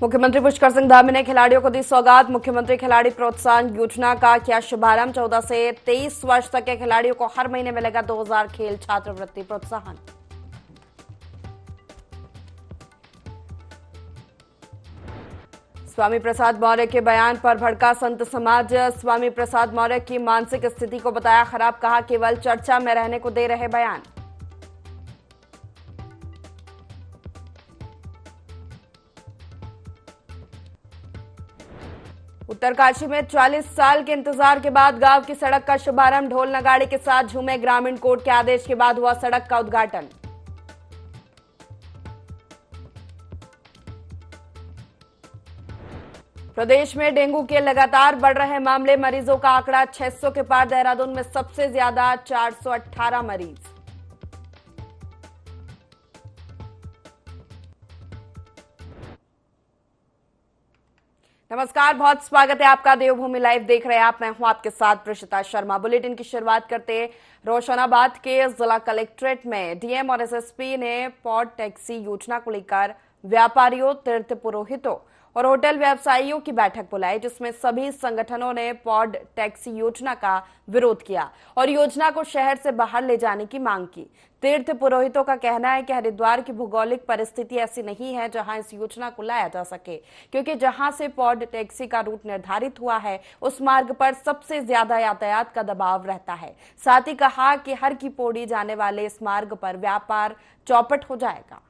मुख्यमंत्री पुष्कर सिंह धामी ने खिलाड़ियों को दी सौगात। मुख्यमंत्री खिलाड़ी प्रोत्साहन योजना का किया शुभारंभ। 14 से 23 वर्ष तक के खिलाड़ियों को हर महीने मिलेगा 2000 खेल छात्रवृत्ति प्रोत्साहन। स्वामी प्रसाद मौर्य के बयान पर भड़का संत समाज। स्वामी प्रसाद मौर्य की मानसिक स्थिति को बताया खराब, कहा केवल चर्चा में रहने को दे रहे बयान। उत्तरकाशी में 40 साल के इंतजार के बाद गांव की सड़क का शुभारंभ। ढोल नगाड़े के साथ झूमे ग्रामीण। कोर्ट के आदेश के बाद हुआ सड़क का उद्घाटन। प्रदेश में डेंगू के लगातार बढ़ रहे मामले। मरीजों का आंकड़ा 600 के पार। देहरादून में सबसे ज्यादा 418 मरीज। नमस्कार, बहुत स्वागत है आपका। देवभूमि लाइव देख रहे हैं आप। मैं हूं आपके साथ प्रेषिता शर्मा। बुलेटिन की शुरुआत करते रोशनाबाद के जिला कलेक्ट्रेट में डीएम और एसएसपी ने पॉड टैक्सी योजना को लेकर व्यापारियों, तीर्थ पुरोहितों और होटल व्यवसायियों की बैठक बुलाई, जिसमें सभी संगठनों ने पॉड टैक्सी योजना का विरोध किया और योजना को शहर से बाहर ले जाने की मांग की। तीर्थ पुरोहितों का कहना है कि हरिद्वार की भौगोलिक परिस्थिति ऐसी नहीं है जहां इस योजना को लाया जा सके, क्योंकि जहां से पॉड टैक्सी का रूट निर्धारित हुआ है उस मार्ग पर सबसे ज्यादा यातायात का दबाव रहता है। साथ ही कहा कि हर की पौड़ी जाने वाले इस मार्ग पर व्यापार चौपट हो जाएगा।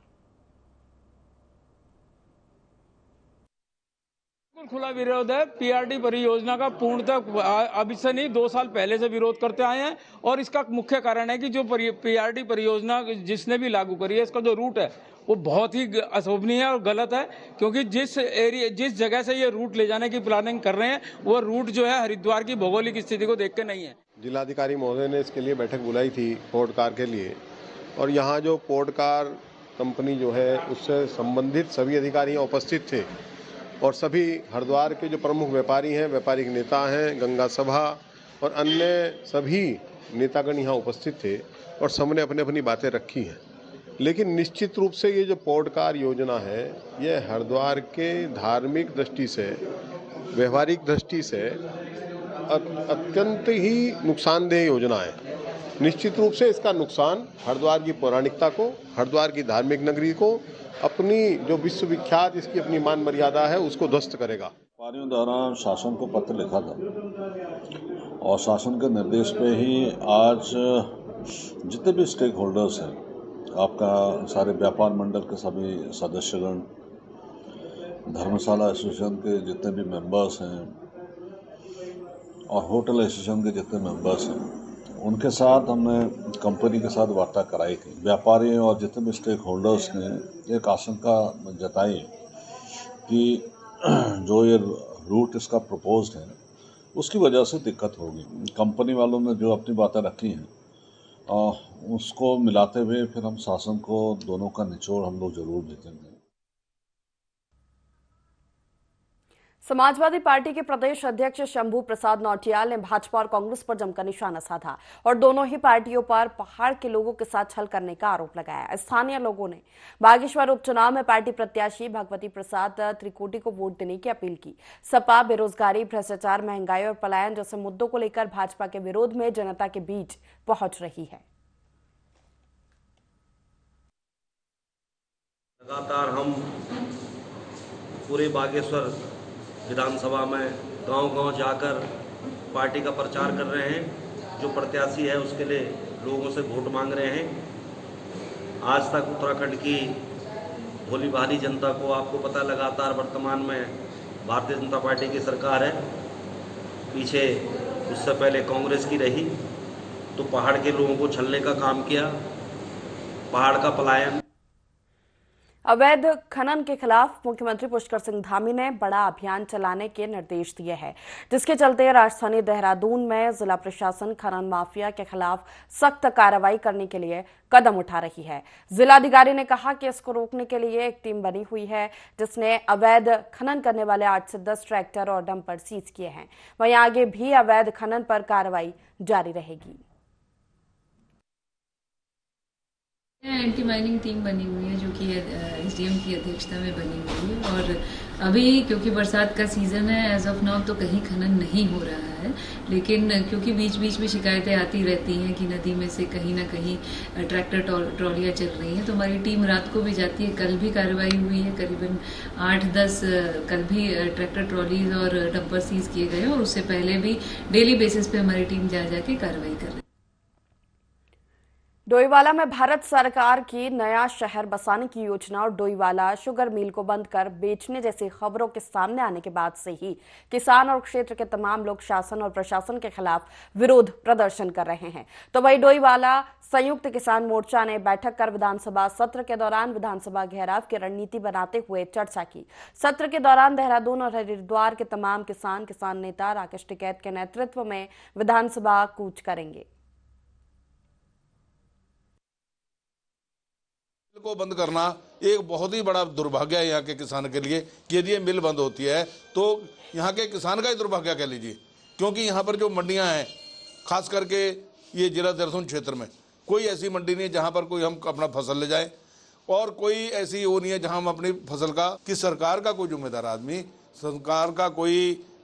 खुला विरोध है। पीआरडी परियोजना का पूर्णतः अभी से नहीं 2 साल पहले से विरोध करते आए हैं और इसका मुख्य कारण है कि जो पीआरडी परियोजना जिसने भी लागू करी है, इसका जो रूट है वो बहुत ही अशोभनीय और गलत है, क्योंकि जिस जगह से ये रूट ले जाने की प्लानिंग कर रहे हैं वो रूट जो है हरिद्वार की भौगोलिक स्थिति को देख के नहीं है। जिलाधिकारी महोदय ने इसके लिए बैठक बुलाई थी पोर्ट कार के लिए, और यहाँ जो पोर्ट कार कंपनी जो है उससे संबंधित सभी अधिकारी उपस्थित थे और सभी हरिद्वार के जो प्रमुख व्यापारी हैं, व्यापारिक नेता हैं, गंगा सभा और अन्य सभी नेतागण यहाँ उपस्थित थे और सबने अपनी अपनी बातें रखी हैं। लेकिन निश्चित रूप से ये जो पॉडकार योजना है ये हरिद्वार के धार्मिक दृष्टि से, व्यवहारिक दृष्टि से अत्यंत ही नुकसानदेह योजना है। निश्चित रूप से इसका नुकसान हरिद्वार की पौराणिकता को, हरिद्वार की धार्मिक नगरी को, अपनी जो विश्वविख्यात इसकी अपनी मान मर्यादा है उसको ध्वस्त करेगा। व्यापारियों द्वारा शासन को पत्र लिखा था और शासन के निर्देश पे ही आज जितने भी स्टेक होल्डर्स हैं, आपका सारे व्यापार मंडल के सभी सदस्यगण, धर्मशाला एसोसिएशन के जितने भी मेंबर्स हैं और होटल एसोसिएशन के जितने मेंबर्स हैं, उनके साथ हमने कंपनी के साथ वार्ता कराई थी। व्यापारी और जितने भी स्टेक होल्डर्स ने एक आशंका जताई कि जो ये रूट इसका प्रपोज्ड है उसकी वजह से दिक्कत होगी। कंपनी वालों ने जो अपनी बातें रखी हैं उसको मिलाते हुए फिर हम शासन को दोनों का निचोड़ हम लोग जरूर भेजेंगे। समाजवादी पार्टी के प्रदेश अध्यक्ष शंभू प्रसाद नौटियाल ने भाजपा और कांग्रेस पर जमकर निशाना साधा और दोनों ही पार्टियों पर पहाड़ के लोगों के साथ छल करने का आरोप लगाया। स्थानीय लोगों ने बागेश्वर उपचुनाव में पार्टी प्रत्याशी भगवती प्रसाद त्रिकोटी को वोट देने की अपील की। सपा बेरोजगारी, भ्रष्टाचार, महंगाई और पलायन जैसे मुद्दों को लेकर भाजपा के विरोध में जनता के बीच पहुंच रही है। लगातार हम पूरे बागेश्वर विधानसभा में गांव-गांव जाकर पार्टी का प्रचार कर रहे हैं। जो प्रत्याशी है उसके लिए लोगों से वोट मांग रहे हैं। आज तक उत्तराखंड की भोली भाली जनता को, आपको पता, लगातार वर्तमान में भारतीय जनता पार्टी की सरकार है, पीछे उससे पहले कांग्रेस की रही, तो पहाड़ के लोगों को छलने का काम किया, पहाड़ का पलायन। अवैध खनन के खिलाफ मुख्यमंत्री पुष्कर सिंह धामी ने बड़ा अभियान चलाने के निर्देश दिए हैं, जिसके चलते राजधानी देहरादून में जिला प्रशासन खनन माफिया के खिलाफ सख्त कार्रवाई करने के लिए कदम उठा रही है। जिलाधिकारी ने कहा कि इसको रोकने के लिए एक टीम बनी हुई है, जिसने अवैध खनन करने वाले 8 से 10 ट्रैक्टर और डंपर सीज किए हैं। वहीं आगे भी अवैध खनन पर कार्रवाई जारी रहेगी। एंटी माइनिंग टीम बनी हुई है जो कि एसडीएम की अध्यक्षता में बनी हुई है, और अभी क्योंकि बरसात का सीज़न है, एज ऑफ नाउ तो कहीं खनन नहीं हो रहा है, लेकिन क्योंकि बीच बीच में शिकायतें आती रहती हैं कि नदी में से कहीं ना कहीं ट्रैक्टर ट्रॉलियाँ चल रही हैं, तो हमारी टीम रात को भी जाती है। कल भी कार्रवाई हुई है, करीबन 8-10 कल भी ट्रैक्टर ट्रॉलीज और डंपर सीज किए गए, और उससे पहले भी डेली बेसिस पे हमारी टीम जा जाके कार्रवाई कर रही है। डोईवाला में भारत सरकार की नया शहर बसाने की योजना और डोईवाला शुगर मिल को बंद कर बेचने जैसी खबरों के सामने आने के बाद से ही किसान और क्षेत्र के तमाम लोग शासन और प्रशासन के खिलाफ विरोध प्रदर्शन कर रहे हैं। तो वही डोईवाला संयुक्त किसान मोर्चा ने बैठक कर विधानसभा सत्र के दौरान विधानसभा घेराव की रणनीति बनाते हुए चर्चा की। सत्र के दौरान देहरादून और हरिद्वार के तमाम किसान नेता राकेश टिकैत के नेतृत्व में विधानसभा कूच करेंगे। को बंद करना एक बहुत ही बड़ा दुर्भाग्य है यहाँ के किसान के लिए कि यदि ये मिल बंद होती है तो यहाँ के किसान का ही दुर्भाग्य कह लीजिए, क्योंकि यहाँ पर जो मंडियाँ हैं खास करके ये जिला देहरादून क्षेत्र में कोई ऐसी मंडी नहीं है जहाँ पर कोई हम अपना फसल ले जाए, और कोई ऐसी वो नहीं है जहाँ हम अपनी फसल का कि सरकार का कोई जिम्मेदार आदमी, सरकार का कोई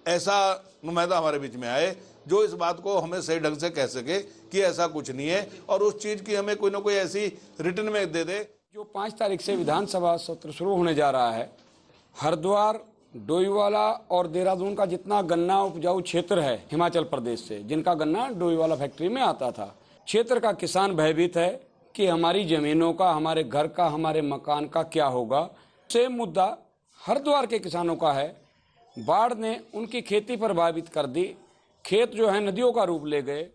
ऐसा नुमाइंदा हमारे बीच में आए जो इस बात को हमें सही ढंग से कह सके कि ऐसा कुछ नहीं है, और उस चीज़ की हमें कोई ना कोई ऐसी रिटर्न में दे दे। जो 5 तारीख से विधानसभा सत्र शुरू होने जा रहा है, हरिद्वार, डोईवाला और देहरादून का जितना गन्ना उपजाऊ क्षेत्र है हिमाचल प्रदेश से, जिनका गन्ना डोईवाला फैक्ट्री में आता था, क्षेत्र का किसान भयभीत है कि हमारी जमीनों का, हमारे घर का, हमारे मकान का क्या होगा। सेम मुद्दा हरिद्वार के किसानों का है। बाढ़ ने उनकी खेती पर प्रभावित कर दी, खेत जो है नदियों का रूप ले गए।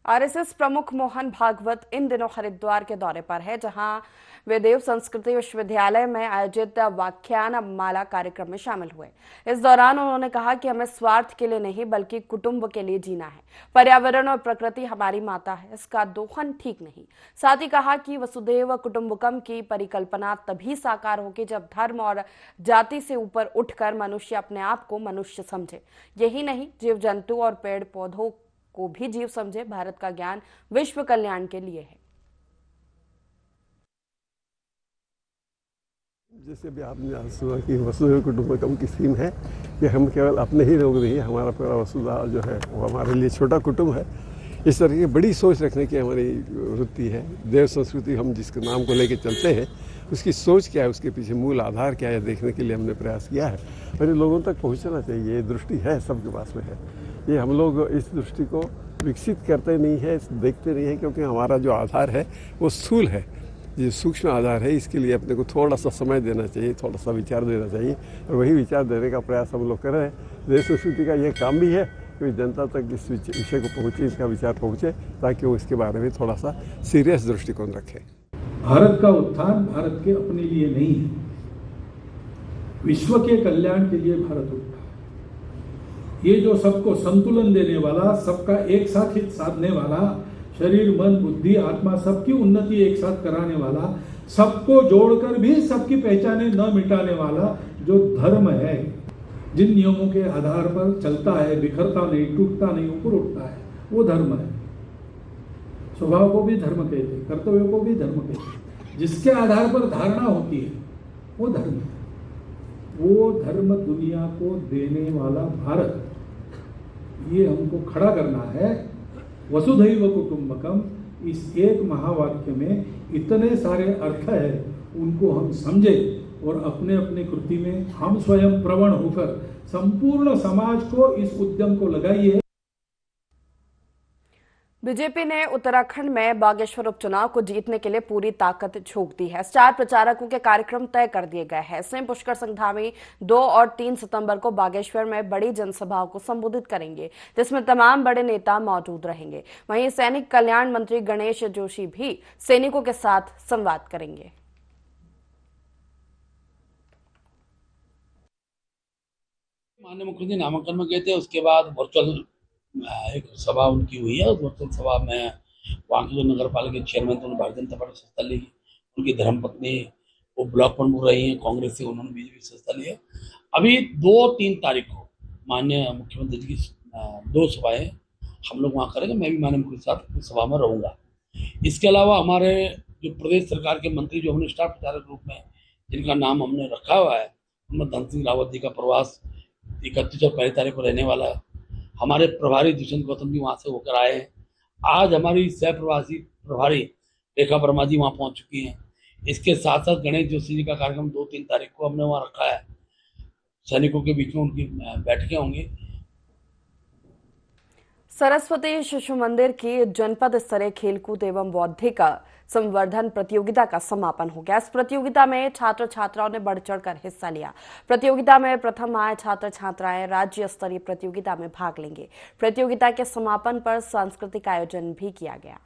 आरएसएस प्रमुख मोहन भागवत इन दिनों हरिद्वार के दौरे पर है, जहां वे देव संस्कृति विश्वविद्यालय में आयोजित व्याख्यान माला कार्यक्रम में शामिल हुए। इस दौरान उन्होंने कहा कि हमें स्वार्थ के लिए नहीं बल्कि कुटुंब के लिए जीना है। पर्यावरण और प्रकृति हमारी माता है, इसका दोहन ठीक नहीं। साथ ही कहा कि वसुधैव कुटुंबकम की परिकल्पना तभी साकार होगी जब धर्म और जाति से ऊपर उठकर मनुष्य अपने आप को मनुष्य समझे। यही नहीं, जीव जंतु और पेड़ पौधों को भी जीव समझे। भारत का ज्ञान विश्व कल्याण के लिए है। जैसे भी आपने आज सुना कि वसुधैव कुटुंबकम की स्कीम है कि हम केवल अपने ही लोग नहीं, हमारा पूरा वसुधा जो है वो हमारे लिए छोटा कुटुंब है। इस तरह की बड़ी सोच रखने की हमारी वृत्ति है। देव संस्कृति हम जिसके नाम को लेकर चलते हैं उसकी सोच क्या है, उसके पीछे मूल आधार क्या है, देखने के लिए हमने प्रयास किया है, और ये लोगों तक पहुँचना चाहिए। ये दृष्टि है, सबके पास में है। ये हम लोग इस दृष्टि को विकसित करते नहीं है, देखते नहीं है, क्योंकि हमारा जो आधार है वो स्थूल है। ये सूक्ष्म आधार है, इसके लिए अपने को थोड़ा सा समय देना चाहिए, थोड़ा सा विचार देना चाहिए, और वही विचार देने का प्रयास हम लोग कर रहे हैं। देश संस्कृति का ये काम भी है कि जनता तक इस विषय को पहुँचे, इसका विचार पहुँचे, ताकि वो इसके बारे में थोड़ा सा सीरियस दृष्टिकोण रखें। भारत का उत्थान भारत के अपने लिए नहीं है, विश्व के कल्याण के लिए भारत उठा। ये जो सबको संतुलन देने वाला, सबका एक साथ हित साधने वाला, शरीर मन बुद्धि आत्मा सबकी उन्नति एक साथ कराने वाला, सबको जोड़कर भी सबकी पहचाने न मिटाने वाला जो धर्म है, जिन नियमों के आधार पर चलता है, बिखरता नहीं, टूटता नहीं, ऊपर उठता है, वो धर्म है। स्वभाव को भी धर्म कहते हैं, कर्तव्य को भी धर्म कहते हैं। जिसके आधार पर धारणा होती है वो धर्म है। वो धर्म दुनिया को देने वाला भारत, ये हमको खड़ा करना है। वसुधैव कुटुंबकम, इस एक महावाक्य में इतने सारे अर्थ है, उनको हम समझे और अपने अपने कृति में हम स्वयं प्रवण होकर संपूर्ण समाज को इस उद्यम को लगाइए। बीजेपी ने उत्तराखंड में बागेश्वर उपचुनाव को जीतने के लिए पूरी ताकत झोंक दी है। स्टार प्रचारकों के कार्यक्रम तय कर दिए गए हैं। सिंह पुष्कर संघधामी 2 और 3 सितंबर को बागेश्वर में बड़ी जनसभाओं को संबोधित करेंगे, जिसमें तमाम बड़े नेता मौजूद रहेंगे। वहीं सैनिक कल्याण मंत्री गणेश जोशी भी सैनिकों के साथ संवाद करेंगे। माननीय मुख्यमंत्री नामांकन में गए थे, उसके बाद वर्चुअल एक सभा उनकी हुई है। उस वर्चुअल सभा में वहाँ के जो नगर पालिका के चेयरमैन थे, उन्होंने भारतीय जनता पार्टी संस्था ली। उनकी धर्मपत्नी वो ब्लॉक प्रमुख रही हैं कांग्रेस से, उन्होंने बीजेपी संस्था ली है। अभी 2-3 तारीख को माननीय मुख्यमंत्री जी की 2 सभाएं हम लोग वहाँ करेंगे। मैं भी माननीय मुख्यमंत्री के साथ सभा में रहूँगा। इसके अलावा हमारे जो प्रदेश सरकार के मंत्री जो हमने स्टाफ प्रचारक रूप में जिनका नाम हमने रखा हुआ है, उनमें धन सिंह रावत जी का प्रवास 31 और 1 तारीख को रहने वाला है। हमारे प्रभारी दुष्यंत गौतम जी वहाँ से होकर आए हैं। आज हमारी सह प्रवासी प्रभारी रेखा वर्मा जी वहाँ पहुँच चुकी हैं। इसके साथ साथ गणेश जोशी जी का कार्यक्रम 2-3 तारीख को हमने वहाँ रखा है। सैनिकों के बीच में उनकी बैठकें होंगी। सरस्वती शिशु मंदिर की जनपद स्तरीय खेलकूद एवं बौद्धिक संवर्धन प्रतियोगिता का समापन हो गया। इस प्रतियोगिता में छात्र छात्राओं ने बढ़ चढ़कर हिस्सा लिया। प्रतियोगिता में प्रथम आए छात्र छात्राएं राज्य स्तरीय प्रतियोगिता में भाग लेंगे। प्रतियोगिता के समापन पर सांस्कृतिक आयोजन भी किया गया।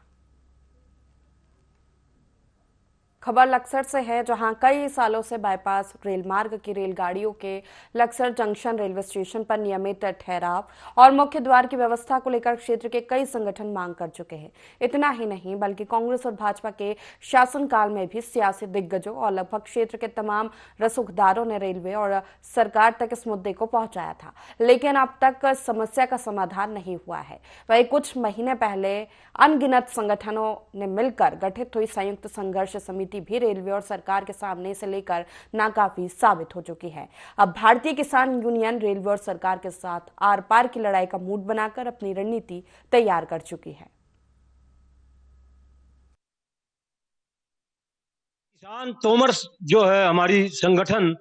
खबर लक्सर से है, जहां कई सालों से बाईपास रेल मार्ग की रेलगाड़ियों के लक्सर जंक्शन रेलवे स्टेशन पर नियमित ठहराव और मुख्य द्वार की व्यवस्था को लेकर क्षेत्र के कई संगठन मांग कर चुके हैं। इतना ही नहीं बल्कि कांग्रेस और भाजपा के शासनकाल में भी सियासी दिग्गजों और लगभग क्षेत्र के तमाम रसूखदारों ने रेलवे और सरकार तक इस मुद्दे को पहुंचाया था, लेकिन अब तक समस्या का समाधान नहीं हुआ है। वहीं कुछ महीने पहले अनगिनत संगठनों ने मिलकर गठित हुई संयुक्त संघर्ष समिति भी रेलवे और सरकार के सामने से लेकर नाकाफी साबित हो चुकी है। अब भारतीय किसान यूनियन रेलवे और सरकार के साथ आर पार की लड़ाई का मूड बनाकर अपनी रणनीति तैयार कर चुकी है। किसान तोमर जो है हमारी संगठन,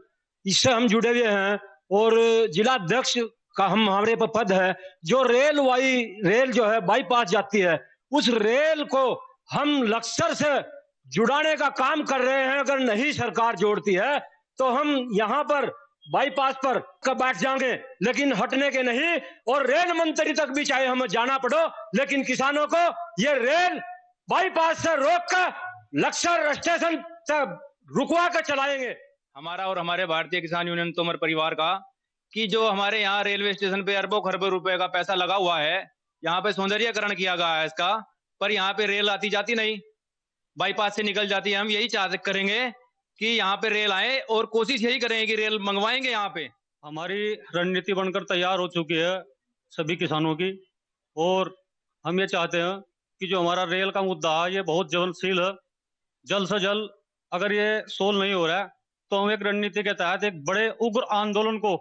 इससे हम जुड़े हुए हैं और जिला अध्यक्ष का हमारे पर पद है। जो रेल जो है बाईपास जाती है, उस रेल को हम लक्सर से जुड़ाने का काम कर रहे हैं। अगर नहीं सरकार जोड़ती है तो हम यहाँ पर बाईपास पर बैठ जाएंगे, लेकिन हटने के नहीं। और रेल मंत्री तक भी चाहे हमें जाना पड़ो, लेकिन किसानों को ये रेल बाईपास से रोक कर लक्सर स्टेशन से रुकवा कर चलाएंगे। हमारा और हमारे भारतीय किसान यूनियन तोमर परिवार का कि जो हमारे यहाँ रेलवे स्टेशन पे अरबों खरबों रुपए का पैसा लगा हुआ है, यहाँ पे सौंदर्यीकरण किया गया है इसका, पर यहाँ पे रेल आती जाती नहीं, बाईपास से निकल जाती है। हम यही चाहते करेंगे कि यहाँ पे रेल आए और कोशिश यही करेंगे कि रेल मंगवाएंगे। यहाँ पे हमारी रणनीति बनकर तैयार हो चुकी है सभी किसानों की, और हम ये चाहते हैं कि जो हमारा रेल का मुद्दा है ये बहुत ज्वलनशील है। जल्द से जल्द अगर ये सोल्व नहीं हो रहा है तो हम एक रणनीति के तहत एक बड़े उग्र आंदोलन को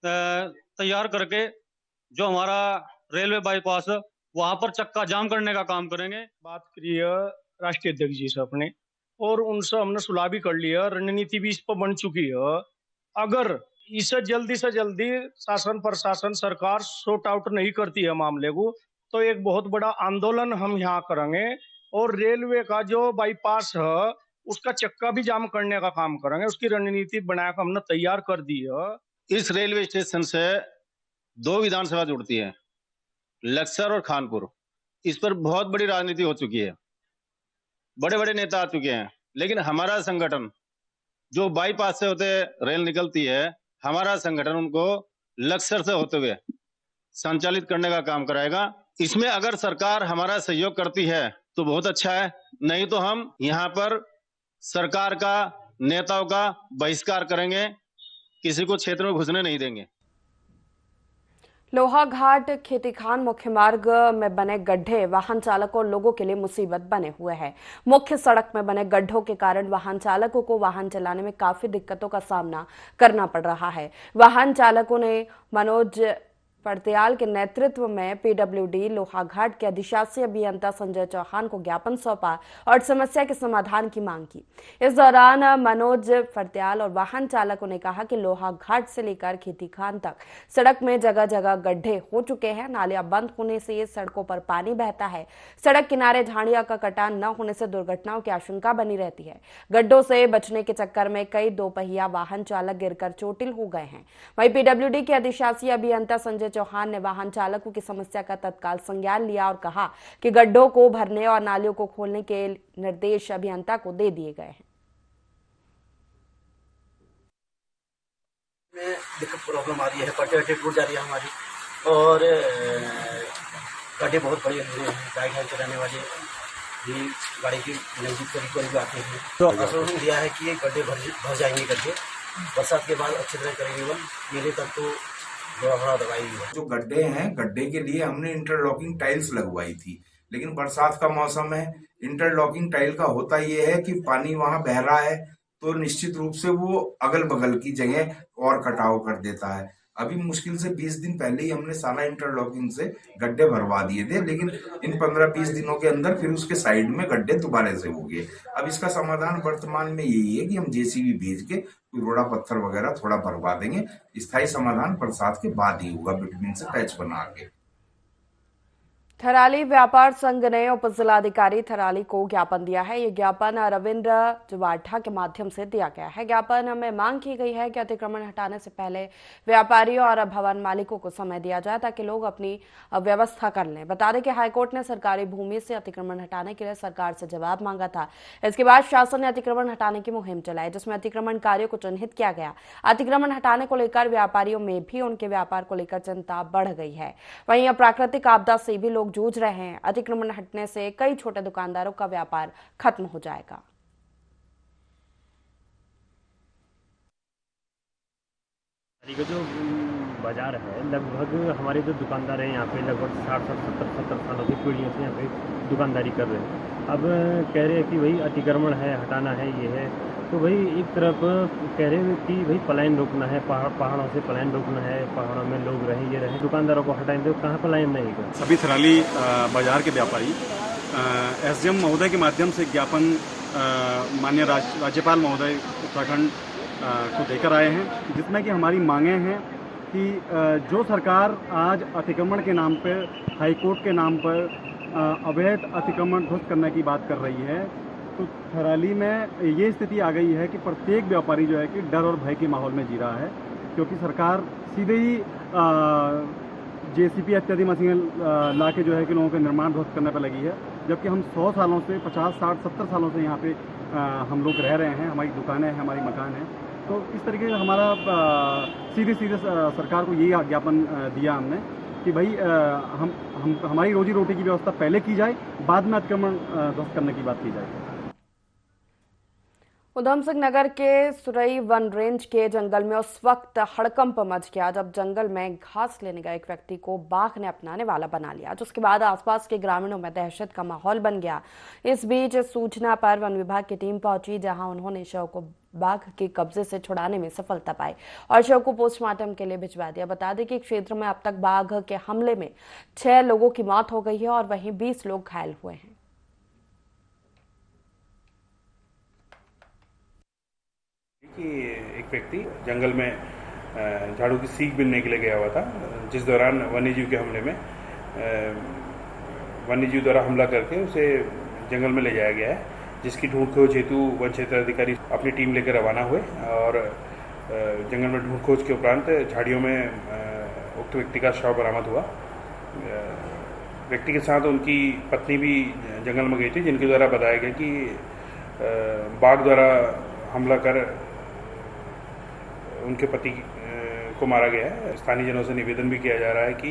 तैयार करके जो हमारा रेलवे बाईपास है वहां पर चक्का जाम करने का काम करेंगे। बात करिए राष्ट्रीय अध्यक्ष जी से अपने, और उनसे हमने सुलह भी कर लिया, रणनीति भी इस पर बन चुकी है। अगर इसे जल्दी से जल्दी शासन प्रशासन सरकार सॉर्ट आउट नहीं करती है मामले को, तो एक बहुत बड़ा आंदोलन हम यहाँ करेंगे और रेलवे का जो बाईपास है उसका चक्का भी जाम करने का काम करेंगे। उसकी रणनीति बनाकर हमने तैयार कर दी है। इस रेलवे स्टेशन से 2 विधानसभा जुड़ती है, लक्सर और खानपुर। इस पर बहुत बड़ी राजनीति हो चुकी है, बड़े बड़े नेता आ चुके हैं, लेकिन हमारा संगठन जो बाईपास से होते रेल निकलती है, हमारा संगठन उनको लक्सर से होते हुए संचालित करने का काम कराएगा। इसमें अगर सरकार हमारा सहयोग करती है तो बहुत अच्छा है, नहीं तो हम यहाँ पर सरकार का नेताओं का बहिष्कार करेंगे, किसी को क्षेत्र में घुसने नहीं देंगे। लोहाघाट खेतीखान मुख्य मार्ग में बने गड्ढे वाहन चालकों और लोगों के लिए मुसीबत बने हुए हैं। मुख्य सड़क में बने गड्ढों के कारण वाहन चालकों को वाहन चलाने में काफी दिक्कतों का सामना करना पड़ रहा है। वाहन चालकों ने मनोज पड़तियाल के नेतृत्व में पीडब्ल्यूडी लोहाघाट के अधिशासी अभियंता संजय चौहान को ज्ञापन सौंपा और समस्या के समाधान की मांग की। इस दौरान मनोज पड़तियाल और वाहन चालकों ने कहा कि लोहाघाट से लेकर खेतीखान तक सड़क में जगह जगह गड्ढे हो चुके हैं। नालियां बंद होने से सड़कों पर पानी बहता है। सड़क किनारे झाड़ियां का कटान न होने से दुर्घटनाओं की आशंका बनी रहती है। गड्ढों से बचने के चक्कर में कई दोपहिया वाहन चालक गिरकर चोटिल हो गए हैं। वहीं पीडब्ल्यूडी के अधिशासी अभियंता संजय चौहान ने वाहन चालकों की समस्या का तत्काल संज्ञान लिया और कहा कि गड्ढों को भरने और नालियों को खोलने के निर्देश अभियंता को दे दिए गए हैं। दिक्कत प्रॉब्लम आ रही है, पट्टे टूट जा रही है हमारी, और गड्ढे बहुत बड़े गाड़ी चलाने वाले भी गाड़ी की नजदीक करीब आते हैं। तो आश्वासन दिया है कि ये गड्ढे भर जाएंगे करके, बरसात के बाद अच्छी तरह करेंगे। मेरे तक तो जो गड्ढे हैं, गड्ढे के लिए हमने इंटरलॉकिंग टाइल्स लगवाई थी, लेकिन बरसात का मौसम है, इंटरलॉकिंग टाइल का होता ये है कि पानी वहां बह रहा है तो निश्चित रूप से वो अगल बगल की जगह और कटाव कर देता है। अभी मुश्किल से 20 दिन पहले ही हमने सारा इंटरलॉकिंग से गड्ढे भरवा दिए थे, लेकिन इन 15-20 दिनों के अंदर फिर उसके साइड में गड्ढे दोबारा से हो गए। अब इसका समाधान वर्तमान में यही है कि हम जेसीबी भेज के रोड़ा पत्थर वगैरह थोड़ा भरवा देंगे। स्थायी समाधान बरसात के बाद ही होगा, बिटवीन से पैच बना के। थराली व्यापार संघ ने उप जिलाधिकारी थराली को ज्ञापन दिया है। ये ज्ञापन रविंद्र जवाठा के माध्यम से दिया गया है। ज्ञापन में मांग की गई है कि अतिक्रमण हटाने से पहले व्यापारियों और भवन मालिकों को समय दिया जाए ताकि लोग अपनी व्यवस्था कर लें। बता दें कि हाईकोर्ट ने सरकारी भूमि से अतिक्रमण हटाने के लिए सरकार से जवाब मांगा था। इसके बाद शासन ने अतिक्रमण हटाने की मुहिम चलाई, जिसमें अतिक्रमणकारियों को चिन्हित किया गया। अतिक्रमण हटाने को लेकर व्यापारियों में भी उनके व्यापार को लेकर चिंता बढ़ गई है। वहीं प्राकृतिक आपदा से भी लोग जूझ रहे हैं। अतिक्रमण हटने से कई छोटे दुकानदारों का व्यापार खत्म हो जाएगा। का जो बाजार है, लगभग हमारे जो दुकानदार हैं यहाँ पे लगभग 60-70 सालों की पीढ़ियों से यहाँ पे दुकानदारी कर रहे हैं। अब कह रहे हैं कि भाई अतिक्रमण है, हटाना है, ये है। तो भाई एक तरफ कह रहे हैं कि भाई पलायन रोकना है, पहाड़ों से पलायन रोकना है, पहाड़ों में लोग रहें, ये रहें। दुकानदारों को हटाएं तो कहाँ पलायन रहेगा। सभी थराली बाजार के व्यापारी एसडीएम महोदय के माध्यम से ज्ञापन माननीय राज्यपाल महोदय उत्तराखंड को देकर आए हैं, जिसमें कि हमारी मांगें हैं कि जो सरकार आज अतिक्रमण के नाम पर, हाईकोर्ट के नाम पर अवैध अतिक्रमण ध्वस्त करने की बात कर रही है, तो थराली में ये स्थिति आ गई है कि प्रत्येक व्यापारी जो है कि डर और भय के माहौल में जी रहा है, क्योंकि सरकार सीधे ही जेसीबी इत्यादि मशीन ला के जो है कि लोगों के निर्माण ध्वस्त करने पर लगी है। जबकि हम 100 सालों से, 50, 60, 70 सालों से यहाँ पे हम लोग रह रहे हैं, हमारी दुकानें हैं, हमारी मकान हैं। तो इस तरीके से हमारा सीधे सरकार को यही ज्ञापन दिया हमने कि भाई हमारी रोजी रोटी की व्यवस्था पहले की जाए, बाद में अतिक्रमण ध्वस्त करने की बात की जाए। उधम सिंह नगर के सुरई वन रेंज के जंगल में उस वक्त हड़कंप मच गया जब जंगल में घास लेने गए एक व्यक्ति को बाघ ने अपनाने वाला बना लिया, जिसके बाद आसपास के ग्रामीणों में दहशत का माहौल बन गया। इस बीच सूचना पर वन विभाग की टीम पहुंची, जहां उन्होंने शव को बाघ के कब्जे से छुड़ाने में सफलता पाई और शव को पोस्टमार्टम के लिए भिजवा दिया। बता दें कि क्षेत्र में अब तक बाघ के हमले में 6 लोगों की मौत हो गई है और वहीं 20 लोग घायल हुए हैं। कि एक व्यक्ति जंगल में झाड़ू की सीख बीनने के लिए गया हुआ था, जिस दौरान वन्यजीव के हमले में वन्यजीव द्वारा हमला करके उसे जंगल में ले जाया गया है, जिसकी ढूंढ खोज हेतु वन क्षेत्र अधिकारी अपनी टीम लेकर रवाना हुए और जंगल में ढूंढ खोज के उपरांत झाड़ियों में उक्त व्यक्ति का शव बरामद हुआ। व्यक्ति के साथ उनकी पत्नी भी जंगल में गई थी, जिनके द्वारा बताया गया कि बाघ द्वारा हमला कर उनके पति को मारा गया है। स्थानीय जनों से निवेदन भी किया जा रहा है कि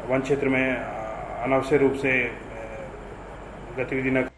वन क्षेत्र में अनावश्यक रूप से गतिविधि न।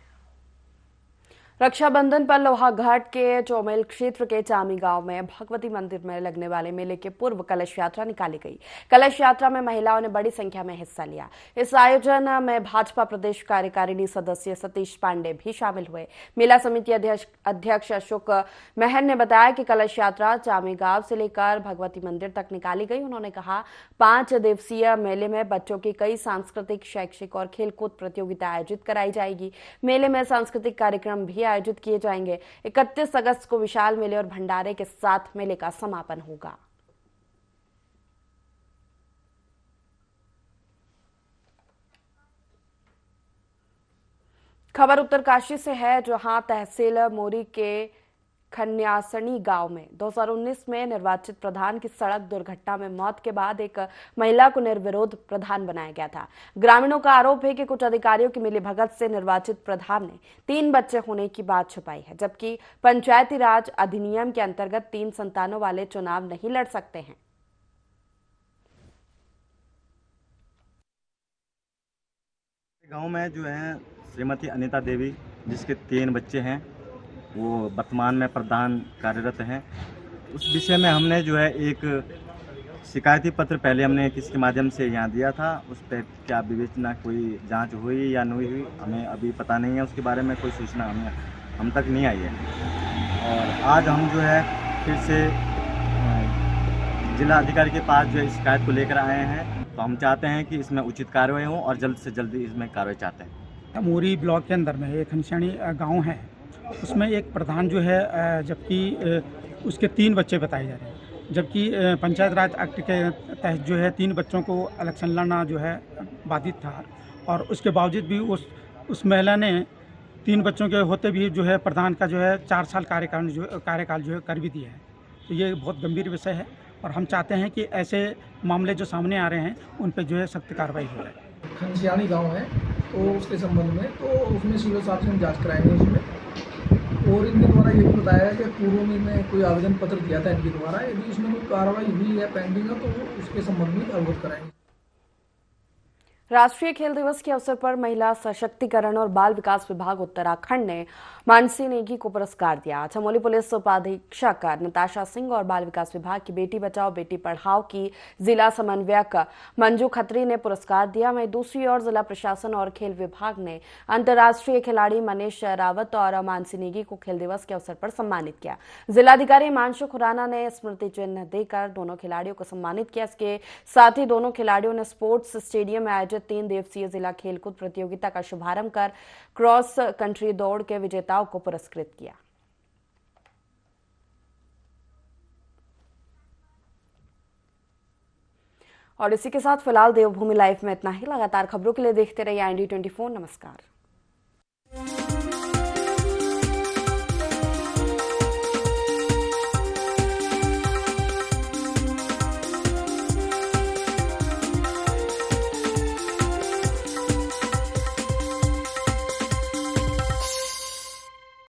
रक्षाबंधन पर लोहाघाट के चौमेल क्षेत्र के चामी गांव में भगवती मंदिर में लगने वाले मेले के पूर्व कलश यात्रा निकाली गई। कलश यात्रा में महिलाओं ने बड़ी संख्या में हिस्सा लिया। इस आयोजन में भाजपा प्रदेश कार्यकारिणी सदस्य सतीश पांडे भी शामिल हुए। मेला समिति अध्यक्ष अशोक महर ने बताया कि कलश यात्रा चामी गांव से लेकर भगवती मंदिर तक निकाली गई। उन्होंने कहा 5 दिवसीय मेले में बच्चों की कई सांस्कृतिक, शैक्षिक और खेलकूद प्रतियोगिता आयोजित कराई जाएगी। मेले में सांस्कृतिक कार्यक्रम भी आयोजित किए जाएंगे। 31 अगस्त को विशाल मेले और भंडारे के साथ मेले का समापन होगा। खबर उत्तरकाशी से है, जहां तहसील मोरी के खन्यासणी गांव में 2019 में निर्वाचित प्रधान की सड़क दुर्घटना में मौत के बाद एक महिला को निर्विरोध प्रधान बनाया गया था। ग्रामीणों का आरोप है कि कुछ अधिकारियों की मिलीभगत से निर्वाचित प्रधान ने 3 बच्चे होने की बात छुपाई है, जबकि पंचायती राज अधिनियम के अंतर्गत 3 संतानों वाले चुनाव नहीं लड़ सकते हैं। गांव में जो है श्रीमती अनीता देवी, जिसके 3 बच्चे हैं, वो वर्तमान में प्रधान कार्यरत हैं। उस विषय में हमने जो है एक शिकायती पत्र पहले हमने किसके माध्यम से यहाँ दिया था, उस पर क्या विवेचना कोई जांच हुई या नहीं हुई हमें अभी पता नहीं है। उसके बारे में कोई सूचना हम तक नहीं आई है। और आज हम जो है फिर से जिला अधिकारी के पास जो है शिकायत को लेकर आए हैं। तो हम चाहते हैं कि इसमें उचित कार्रवाई हो और जल्द से जल्द इसमें कार्रवाई चाहते हैं। मोरी ब्लॉक के अंदर में एक खनसानी गांव है, उसमें एक प्रधान जो है जबकि उसके 3 बच्चे बताए जा रहे हैं, जबकि पंचायत राज एक्ट के तहत जो है 3 बच्चों को इलेक्शन लड़ना जो है बाधित था। और उसके बावजूद भी उस महिला ने 3 बच्चों के होते भी जो है प्रधान का जो है 4 साल कार्यकाल जो है कर भी दिया है। तो ये बहुत गंभीर विषय है और हम चाहते हैं कि ऐसे मामले जो सामने आ रहे हैं उन पर जो है सख्त कार्रवाई हो जाए। खनसियानी गांव है तो उसके संबंध में तो उसमें सिविल साहब से हम जाँच कराएंगे उसमें। और इनके द्वारा ये भी बताया है कि पूर्व में इन्होंने कोई आवेदन पत्र दिया था इनके द्वारा, यदि उसमें कोई कार्रवाई हुई है पेंडिंग है तो उसके संबंध में अवगत कराएंगे। राष्ट्रीय खेल दिवस के अवसर पर महिला सशक्तिकरण और बाल विकास विभाग उत्तराखंड ने मानसी नेगी को पुरस्कार दिया। चमोली पुलिस उपाधीक्षक नताशा सिंह और बाल विकास विभाग की बेटी बचाओ बेटी पढ़ाओ की जिला समन्वयक मंजू खत्री ने पुरस्कार दिया। वहीं दूसरी ओर जिला प्रशासन और खेल विभाग ने अंतर्राष्ट्रीय खिलाड़ी मनीष रावत और मानसी नेगी को खेल दिवस के अवसर पर सम्मानित किया। जिलाधिकारी हिमांशु खुराना ने स्मृति चिन्ह देकर दोनों खिलाड़ियों को सम्मानित किया। इसके साथ ही दोनों खिलाड़ियों ने स्पोर्ट्स स्टेडियम में आयोजित 3 दिवसीय जिला खेलकूद प्रतियोगिता का शुभारंभ कर क्रॉस कंट्री दौड़ के विजेताओं को पुरस्कृत किया। और इसी के साथ फिलहाल देवभूमि लाइव में इतना ही। लगातार खबरों के लिए देखते रहिए IND24। नमस्कार।